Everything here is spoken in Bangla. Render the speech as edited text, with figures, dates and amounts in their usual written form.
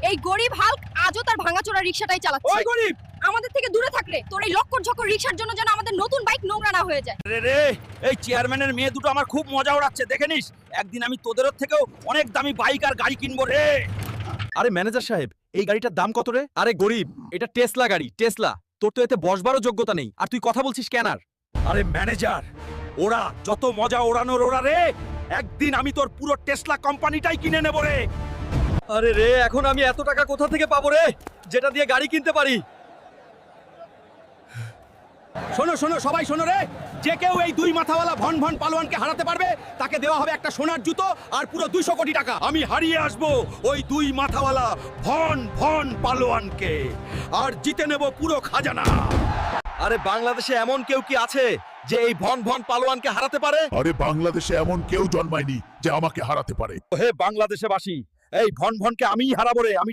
এই গরিব হাল্ক আজও তার ভাঙাচোরা রিকশাটাই চালাচ্ছে। ওই গরিব, আমাদের থেকে দূরে থাকলে তোর এই লক্কর ঝক্কর রিকশার জন্য যেন আমাদের নতুন বাইক নোংরা না হয়ে যায়। রে রে, এই চেয়ারম্যানের মেয়ে দুটো আমার খুব মজা ওড়াচ্ছে, দেখে নিস একদিন আমি তোদের থেকেও অনেক দামি বাইক আর গাড়ি কিনবো রে। আরে ম্যানেজার সাহেব, এই গাড়িটার দাম কত রে? আরে গরিব, এটা টেসলা গাড়ি, টেসলা। তোর তো এতে বসবারও যোগ্যতা নেই, আর তুই কথা বলছিস কেনার। আরে ম্যানেজার, ওরা যত মজা ওড়ানোর ওরা রে, একদিন আমি তোর পুরো টেসলা কোম্পানিটাই কিনে নেব রে। আরে রে, এখন আমি এত টাকা কোথা থেকে পাবো রে, যেটা দিয়ে গাড়ি কিনতে পারি? শোনো শোনো সবাই শোনো রে, যে কেউ এই দুই মাথাওয়ালা ভন ভন পালোয়ানকে হারাতে পারবে তাকে দেওয়া হবে একটা সোনার জুতো আর পুরো 200 কোটি টাকা। আমি হারিয়ে আসবো ওই দুই মাথাওয়ালা ভন ভন পালোয়ানকে আর জিতে নেব পুরো খাজানা। আরে বাংলাদেশে এমন কেউ কি আছে যে এই ভন ভন পালোয়ানকে হারাতে পারে? আরে বাংলাদেশে এমন কেউ জন্মায়নি যে আমাকে হারাতে পারে। হে বাংলাদেশবাসী, এই ভন ভনকে আমিই হারাবো রে, আমি